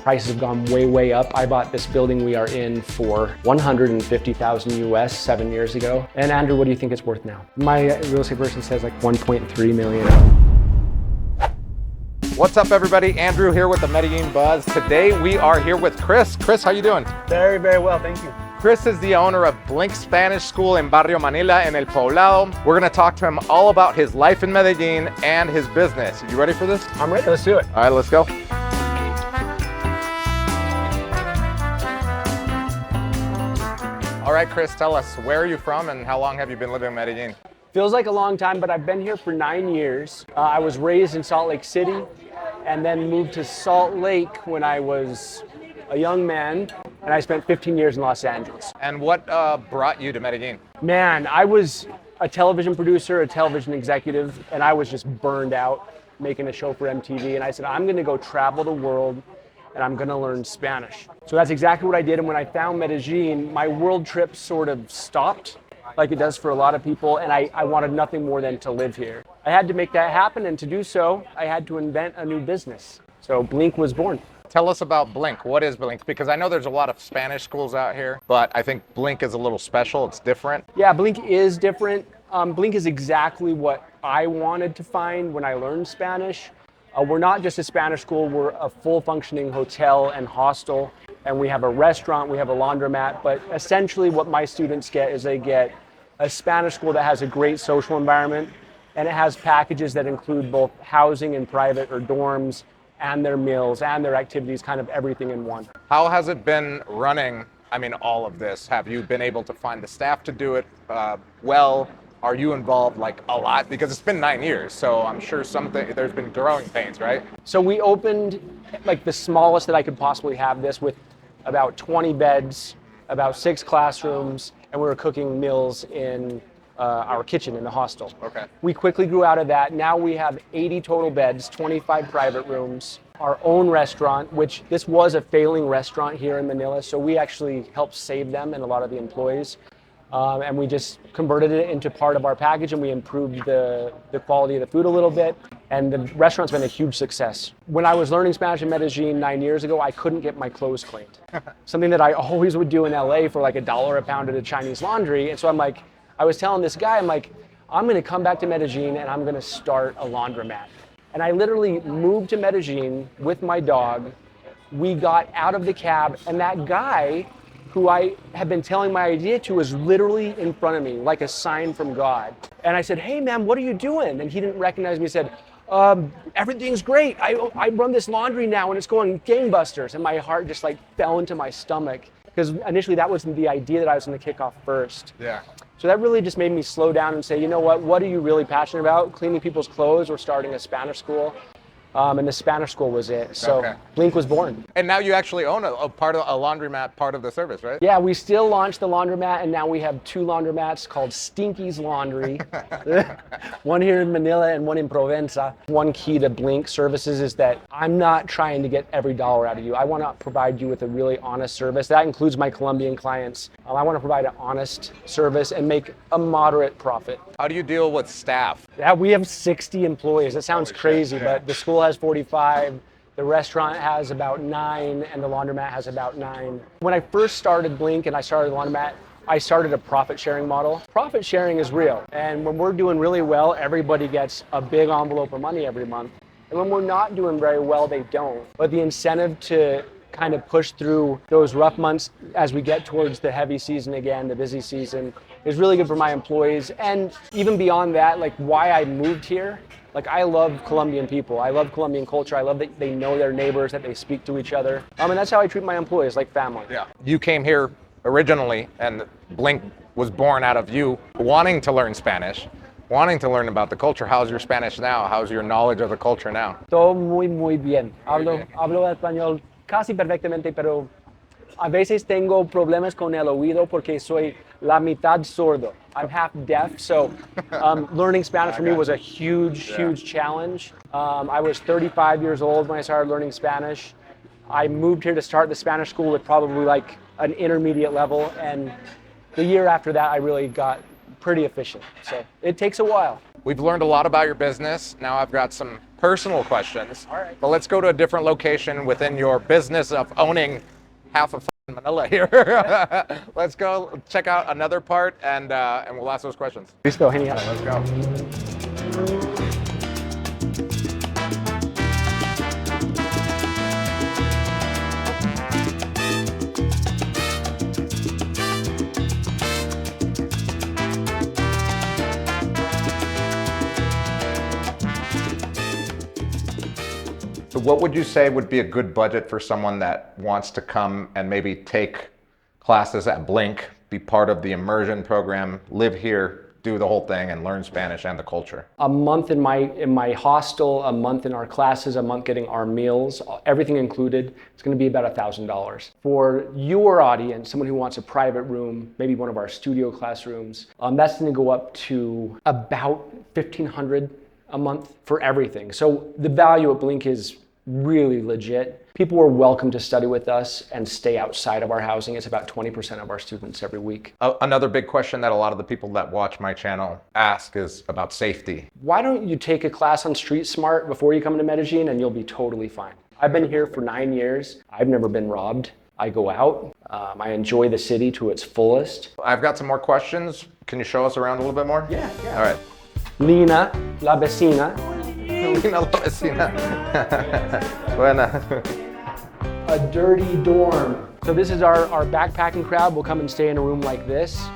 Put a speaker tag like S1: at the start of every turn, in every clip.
S1: prices have gone way up. I bought this building we are in for $150,000 US 7 years ago. And Andrew, what do you think it's worth now? My real estate person says like 1.3 million.
S2: What's up, everybody? Andrew here with the Medellin Buzz. Today we are here with Chris. Chris, how you doing?
S3: Very well, thank you.
S2: Chris is the owner of Blink Spanish School in Barrio Manila in El Poblado. We're gonna talk to him all about his life in Medellin and his business. You ready for this?
S3: I'm ready, let's do it.
S2: All right, let's go. All right, Chris, tell us, where are you from and how long have you been living in Medellin?
S1: Feels like a long time, but I've been here for 9 years. I was raised in Salt Lake City and then moved to Salt Lake when I was a young man, and I spent 15 years in Los Angeles.
S2: And what brought you to Medellin?
S1: Man, I was a television producer, a television executive, and I was just burned out making a show for MTV. And I said, I'm gonna go travel the world and I'm gonna learn Spanish. So that's exactly what I did. And when I found Medellin, my world trip sort of stopped, like it does for a lot of people, and I wanted nothing more than to live here. I had to make that happen, and to do so, I had to invent a new business. So Blink was born.
S2: Tell us about Blink. What is Blink? Because I know there's a lot of Spanish schools out here, but I think Blink is a little special. It's different.
S1: Yeah, Blink is different. Blink is exactly what I wanted to find when I learned Spanish. We're not just a Spanish school, we're a full functioning hotel and hostel, and we have a restaurant, we have a laundromat, but essentially what my students get is they get a Spanish school that has a great social environment, and it has packages that include both housing in private or dorms, and their meals and their activities, kind of everything in one.
S2: How has it been running, all of this? Have you been able to find the staff to do it well? Are you involved like a lot? Because it's been 9 years, so I'm sure there's been growing pains, right?
S1: So we opened like the smallest that I could possibly have this, with about 20 beds, about 6 classrooms, and we were cooking meals in our kitchen in the hostel.
S2: Okay.
S1: We quickly grew out of that. Now we have 80 total beds, 25 private rooms, our own restaurant, which this was a failing restaurant here in Manila, so we actually helped save them and a lot of the employees. And we just converted it into part of our package, and we improved the quality of the food a little bit. And the restaurant's been a huge success. When I was learning Spanish in Medellin 9 years ago, I couldn't get my clothes cleaned. Something that I always would do in LA for like $1 a pound at a Chinese laundry. And so I was telling this guy, I'm gonna come back to Medellin and I'm gonna start a laundromat. And I literally moved to Medellin with my dog. We got out of the cab, and that guy who I had been telling my idea to was literally in front of me, like a sign from God. And I said, hey man, what are you doing? And he didn't recognize me. He said, everything's great. I run this laundry now and it's going gangbusters. And my heart just like fell into my stomach, because initially that was the idea that I was gonna kick off first.
S2: Yeah.
S1: So that really just made me slow down and say, you know what are you really passionate about? Cleaning people's clothes or starting a Spanish school? And the Spanish school was it. So
S2: okay.
S1: Blink was born.
S2: And now you actually own a part of a laundromat, part of the service, right?
S1: Yeah, we still launched the laundromat, and now we have 2 laundromats called Stinky's Laundry. One here in Manila and one in Provenza. One key to Blink services is that I'm not trying to get every dollar out of you. I want to provide you with a really honest service. That includes my Colombian clients. I want to provide an honest service and make a moderate profit.
S2: How do you deal with staff?
S1: Yeah, we have 60 employees. That sounds crazy, but the school has 45. The restaurant has about 9, and the laundromat has about 9. When I first started Blink and I started the laundromat, I started a profit sharing model. Profit sharing is real, and when we're doing really well, everybody gets a big envelope of money every month. And when we're not doing very well, they don't. But the incentive to kind of push through those rough months as we get towards the heavy season again, the busy season, is really good for my employees. And even beyond that, like why I moved here, like I love Colombian people. I love Colombian culture. I love that they know their neighbors, that they speak to each other. And that's how I treat my employees, like family.
S2: Yeah. You came here originally, and Blink was born out of you wanting to learn Spanish, wanting to learn about the culture. How's your Spanish now? How's your knowledge of the culture now?
S1: Todo muy bien. Hablo español casi perfectamente, pero a veces tengo problemas con el oído porque soy la mitad sordo. I'm half deaf, so learning Spanish for me was a huge challenge. I was 35 years old when I started learning Spanish. I moved here to start the Spanish school with probably like an intermediate level, and the year after that I really got pretty efficient. So it takes a while.
S2: We've learned a lot about your business. Now I've got some personal questions.
S1: All right.
S2: But let's go to a different location within your business of owning half of Manila here. Let's go check out another part and we'll ask those questions.
S1: Listo, genial.
S2: Let's go. So what would you say would be a good budget for someone that wants to come and maybe take classes at Blink, be part of the immersion program, live here, do the whole thing and learn Spanish and the culture?
S1: A month in my hostel, a month in our classes, a month getting our meals, everything included, it's going to be about $1,000. For your audience, someone who wants a private room, maybe one of our studio classrooms, that's going to go up to about $1,500 a month for everything. So the value at Blink is really legit. People are welcome to study with us and stay outside of our housing. It's about 20% of our students every week.
S2: Another big question that a lot of the people that watch my channel ask is about safety.
S1: Why don't you take a class on Street Smart before you come to Medellin and you'll be totally fine. I've been here for 9 years. I've never been robbed. I go out. I enjoy the city to its fullest.
S2: I've got some more questions. Can you show us around a little bit more?
S1: Yeah.
S2: All right.
S1: Lina, la vecina.
S2: Lina la vecina. Buena.
S1: A dirty dorm. So this is our backpacking crowd. Will come and stay in a room like this.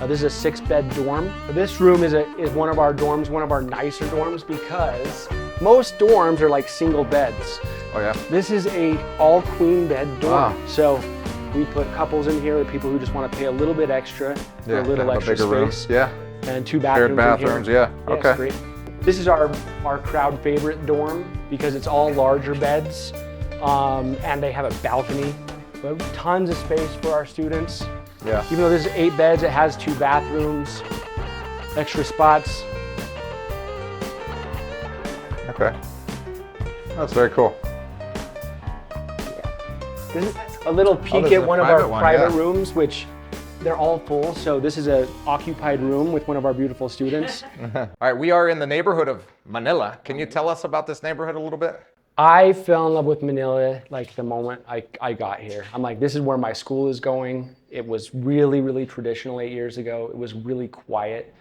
S1: This is a 6-bed dorm. This room is one of our dorms, one of our nicer dorms, because most dorms are like single beds.
S2: Oh yeah.
S1: This is a all queen bed dorm.
S2: Wow.
S1: So we put couples in here, or people who just want to pay a little bit extra for a little extra
S2: bigger
S1: space.
S2: Room. Yeah.
S1: And 2 bathrooms.
S2: Shared bathrooms,
S1: in here.
S2: yeah. Okay.
S1: Great. This is our crowd favorite dorm because it's all larger beds, and they have a balcony. We have tons of space for our students.
S2: Yeah.
S1: Even though this is 8 beds, it has 2 bathrooms, extra spots.
S2: Okay. That's very cool.
S1: This is a little peek
S2: this is
S1: at
S2: a
S1: one of our
S2: private one,
S1: private
S2: yeah.
S1: rooms, which they're all full. So this is an occupied room with one of our beautiful students.
S2: All right, we are in the neighborhood of Manila. Can you tell us about this neighborhood a little bit?
S1: I fell in love with Manila like the moment I got here. I'm like, this is where my school is going. It was really, really traditional 8 years ago. It was really quiet.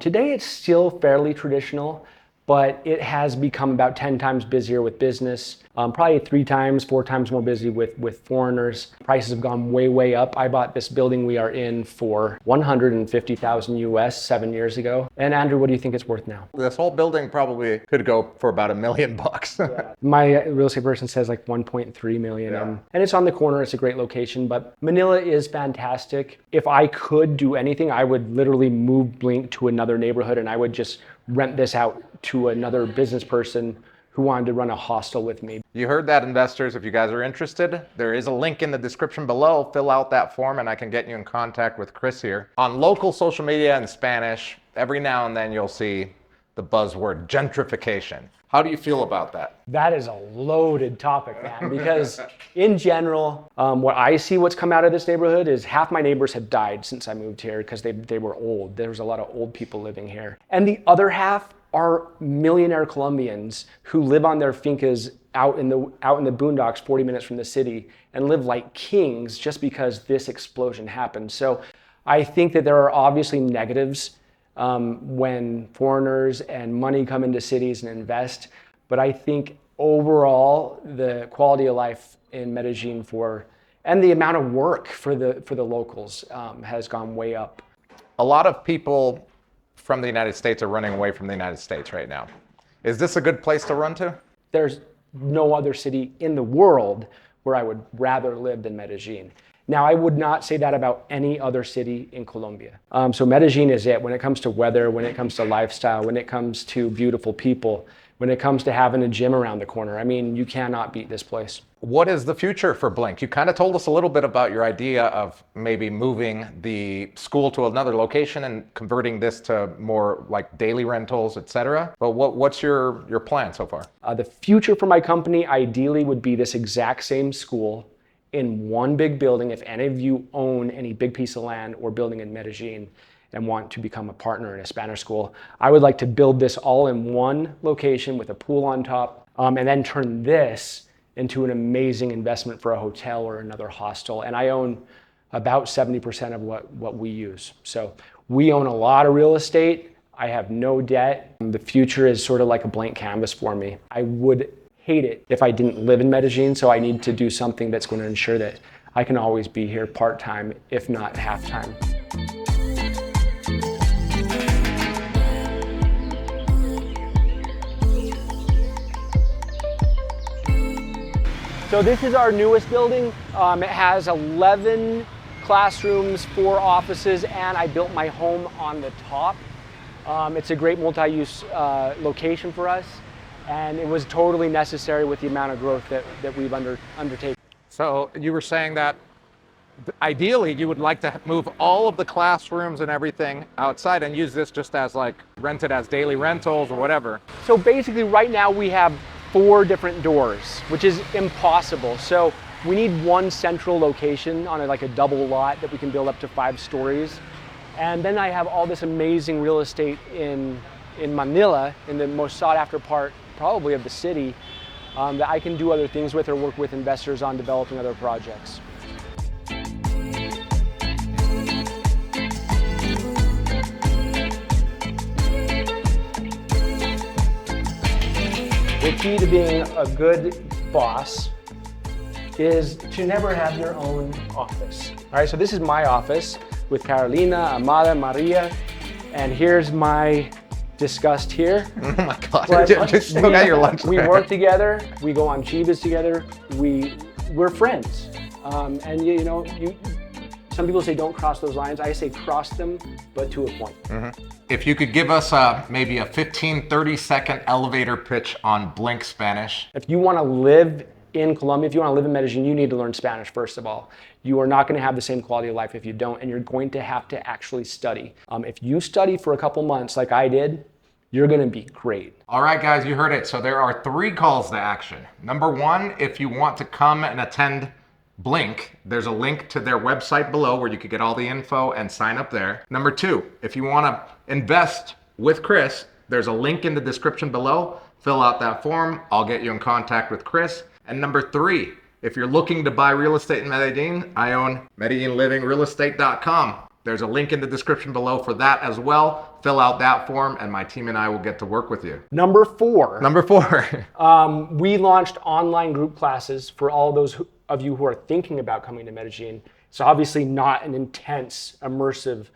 S1: Today it's still fairly traditional, but it has become about 10 times busier with business, probably 3 times, 4 times more busy with foreigners. Prices have gone way, way up. I bought this building we are in for $150,000 US 7 years ago. And Andrew, what do you think it's worth now?
S2: This whole building probably could go for about $1 million.
S1: Yeah. My real estate person says like 1.3 million.
S2: Yeah.
S1: And it's on the corner, it's a great location, but Manila is fantastic. If I could do anything, I would literally move Blink to another neighborhood and I would just rent this out to another business person who wanted to run a hostel with me.
S2: You heard that, investors. If you guys are interested, there is a link in the description below. Fill out that form and I can get you in contact with Chris here. On local social media in Spanish, every now and then you'll see the buzzword gentrification. How do you feel about that?
S1: That is a loaded topic, man, because in general, what I see what's come out of this neighborhood is half my neighbors have died since I moved here because they were old. There was a lot of old people living here. And the other half are millionaire Colombians who live on their fincas out in the boondocks 40 minutes from the city and live like kings just because this explosion happened. So I think that there are obviously negatives when foreigners and money come into cities and invest. But I think overall, the quality of life in Medellin and the amount of work for the locals has gone way up.
S2: A lot of people from the United States are running away from the United States right now. Is this a good place to run to?
S1: There's no other city in the world where I would rather live than Medellin. Now, I would not say that about any other city in Colombia. So Medellin is it when it comes to weather, when it comes to lifestyle, when it comes to beautiful people, when it comes to having a gym around the corner. I mean, you cannot beat this place.
S2: What is the future for Blink? You kind of told us a little bit about your idea of maybe moving the school to another location and converting this to more like daily rentals, etc. But what's your plan so far?
S1: The future for my company ideally would be this exact same school in one big building, if any of you own any big piece of land or building in Medellin. and want to become a partner in a Spanish school, I would like to build this all in one location with a pool on top, and then turn this into an amazing investment for a hotel or another hostel. And I own about 70% of what we use. So we own a lot of real estate. I have no debt. The future is sort of like a blank canvas for me. I would hate it if I didn't live in Medellin, so I need to do something that's going to ensure that I can always be here part-time, if not half-time. So this is our newest building. It has 11 classrooms, 4 offices, and I built my home on the top. It's a great multi-use location for us, and it was totally necessary with the amount of growth that we've undertaken.
S2: So you were saying that ideally you would like to move all of the classrooms and everything outside and use this just as like rented as daily rentals or whatever.
S1: So basically right now we have 4 different doors, which is impossible. So we need one central location on like a double lot that we can build up to 5 stories. And then I have all this amazing real estate in Manila, in the most sought after part probably of the city, that I can do other things with or work with investors on developing other projects. The key to being a good boss is to never have your own office. All right, so this is my office with Carolina, Amada, Maria, and here's my disgust here.
S2: Oh my God, just still got your lunch
S1: We
S2: there.
S1: work together, we go on chivas together, we're friends. And you know, some people say don't cross those lines. I say cross them, but to a point.
S2: Mm-hmm. If you could give us maybe a 15-30 second elevator pitch on Blink Spanish.
S1: If you want to live in Colombia, if you want to live in Medellin, you need to learn Spanish first of all. You are not going to have the same quality of life if you don't, and you're going to have to actually study. If you study for a couple months like I did, you're going to be great.
S2: All right, guys, you heard it. So there are 3 calls to action. Number 1, if you want to come and attend Blink, there's a link to their website below where you could get all the info and sign up there. Number 2, if you want to invest with Chris, there's a link in the description below. Fill out that form. I'll get you in contact with Chris. And number 3, if you're looking to buy real estate in Medellin, I own MedellinLivingRealEstate.com. There's a link in the description below for that as well. Fill out that form and my team and I will get to work with you.
S1: Number 4.
S2: Number 4.
S1: We launched online group classes for all those of you who are thinking about coming to Medellin. It's obviously not an intense, immersive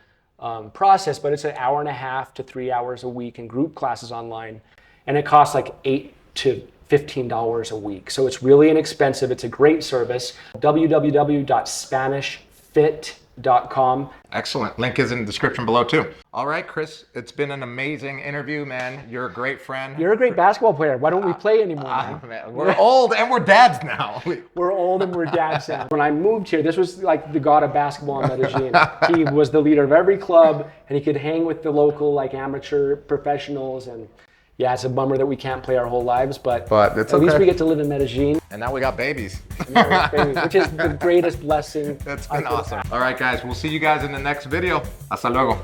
S1: process, but it's an hour and a half to 3 hours a week in group classes online. And it costs like $8 to $15 a week. So it's really inexpensive. It's a great service. www.spanishfit.com.
S2: Excellent. Link is in the description below too. All right, Chris, it's been an amazing interview, man. You're a great friend.
S1: You're a great basketball player. Why don't we play anymore?
S2: Man, we're old and we're dads now.
S1: We're old and we're dads now. When I moved here, this was like the god of basketball in Medellin. He was the leader of every club and he could hang with the local like amateur professionals. And yeah, it's a bummer that we can't play our whole lives, but
S2: it's
S1: at least we get to live in Medellin.
S2: And now we got babies.
S1: Which is the greatest blessing.
S2: That's been awesome. All right, guys, we'll see you guys in the next video. Hasta luego.